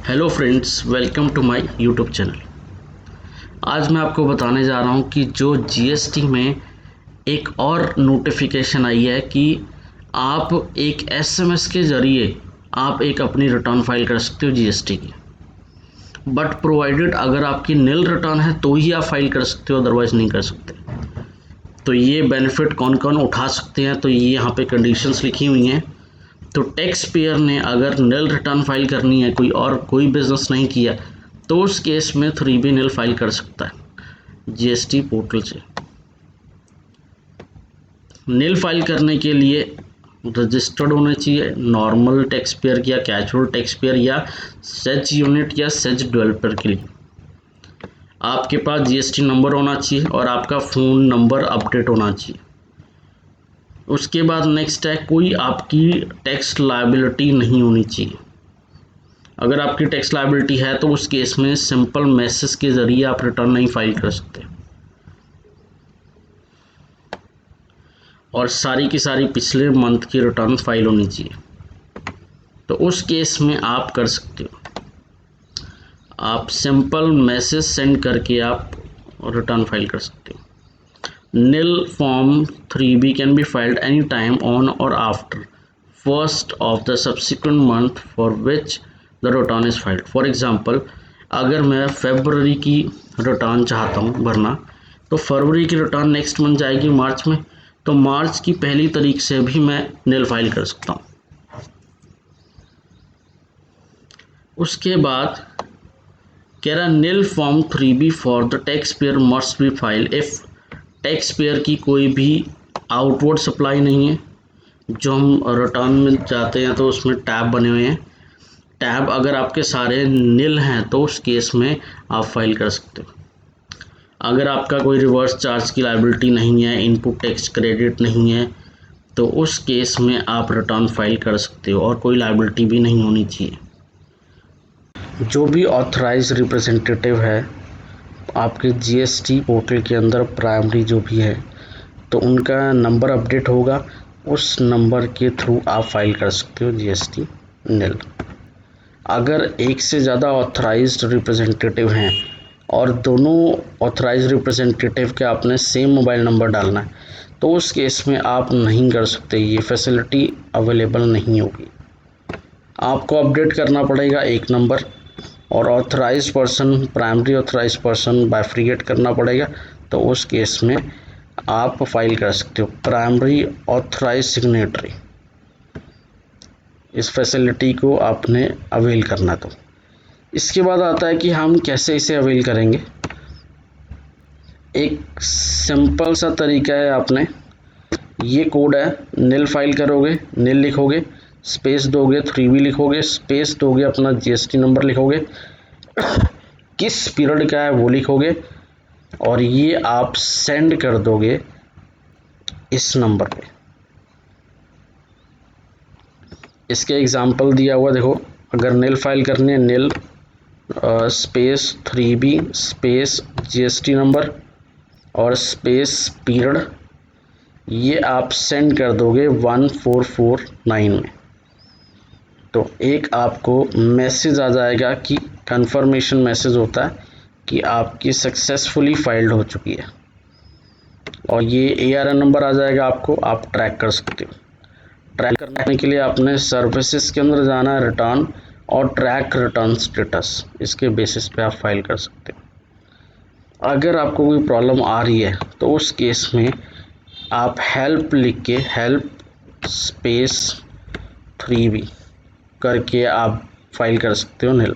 Hello friends, welcome to my YouTube channel. आज मैं आपको बताने जा रहा हूं कि जो जीएसटी में एक और नोटिफिकेशन आई है कि आप एक एसएमएस के ज़रिए आप एक अपनी रिटर्न फाइल कर सकते हो जीएसटी की। बट प्रोवाइडेड अगर आपकी नील रिटर्न है तो ही आप फाइल कर सकते हो, अदरवाइज़ नहीं कर सकते। तो ये बेनिफिट कौन कौन उठा सकते हैं, तो ये यहाँ पे कंडीशंस लिखी हुई हैं। तो टैक्स पेयर ने अगर नील रिटर्न फाइल करनी है, कोई बिजनेस नहीं किया, तो उस केस में 3B नील फाइल कर सकता है जीएसटी पोर्टल से। नील फाइल करने के लिए रजिस्टर्ड होना चाहिए, नॉर्मल टैक्स पेयर या कैजुअल टैक्स पेयर या सेज यूनिट या सेज डेवलपर के लिए आपके पास जीएसटी नंबर होना चाहिए और आपका फ़ोन नंबर अपडेट होना चाहिए। उसके बाद नेक्स्ट है, कोई आपकी टैक्स लायबिलिटी नहीं होनी चाहिए। अगर आपकी टैक्स लायबिलिटी है तो उस केस में सिंपल मैसेज के ज़रिए आप रिटर्न नहीं फाइल कर सकते, और सारी की सारी पिछले मंथ की रिटर्न फाइल होनी चाहिए। तो उस केस में आप कर सकते हो, आप सिंपल मैसेज सेंड करके आप रिटर्न फाइल कर सकते हो। Nil Form 3B can be filed any time on or after 1st of the subsequent month for which the return is filed. For example, अगर मैं फरवरी की रिटर्न चाहता हूँ भरना, तो फरवरी की रिटर्न नेक्स्ट मंथ जाएगी मार्च में, तो मार्च की पहली तारीख से भी मैं नील फाइल कर सकता हूँ। उसके बाद कह रहा nil form 3B for the tax payer must be file if tax payer की कोई भी आउटवर्ड सप्लाई नहीं है। जो हम रिटर्न में जाते हैं तो उसमें टैब बने हुए हैं, टैब अगर आपके सारे नील हैं तो उस केस में आप फाइल कर सकते हो। अगर आपका कोई रिवर्स चार्ज की लायबिलिटी नहीं है, इनपुट टैक्स क्रेडिट नहीं है, तो उस केस में आप रिटर्न फाइल कर सकते हो और कोई लायबिलिटी भी नहीं होनी चाहिए। जो भी ऑथराइज रिप्रेजेंटेटिव है आपके जीएसटी पोर्टल के अंदर, प्राइमरी जो भी है, तो उनका नंबर अपडेट होगा, उस नंबर के थ्रू आप फाइल कर सकते हो जीएसटी नील। अगर एक से ज़्यादा ऑथराइज्ड रिप्रेजेंटेटिव हैं और दोनों ऑथराइज्ड रिप्रेजेंटेटिव के आपने सेम मोबाइल नंबर डालना है, तो उस केस में आप नहीं कर सकते, ये फैसिलिटी अवेलेबल नहीं होगी। आपको अपडेट करना पड़ेगा एक नंबर, और authorise person, primary authorise person bifurcate करना पड़ेगा, तो उस केस में आप फाइल कर सकते हो प्राइमरी ऑथराइज सिग्नेटरी। इस फैसिलिटी को आपने अवेल करना। तो इसके बाद आता है कि हम कैसे इसे अवेल करेंगे। एक सिंपल सा तरीका है, आपने ये कोड है, नील फाइल करोगे, नील लिखोगे, स्पेस दोगे, 3B लिखोगे, स्पेस दोगे, अपना जीएसटी नंबर लिखोगे, किस पीरियड का है वो लिखोगे, और ये आप सेंड कर दोगे इस नंबर पे। इसके एग्जांपल दिया हुआ देखो, अगर नील फाइल करनी है, nil space 3B space GST number और स्पेस पीरियड, ये आप सेंड कर दोगे 1449 में। तो एक आपको मैसेज आ जाएगा कि कंफर्मेशन मैसेज होता है कि आपकी सक्सेसफुली फाइल्ड हो चुकी है, और ये ARN नंबर आ जाएगा आपको, आप ट्रैक कर सकते हो। ट्रैक करने के लिए आपने सर्विसेज के अंदर जाना है, रिटर्न और ट्रैक रिटर्न स्टेटस, इसके बेसिस पे आप फाइल कर सकते हो। अगर आपको कोई प्रॉब्लम आ रही है तो उस केस में आप हेल्प लिख के, हेल्प स्पेस 3B करके आप फाइल कर सकते हो नील।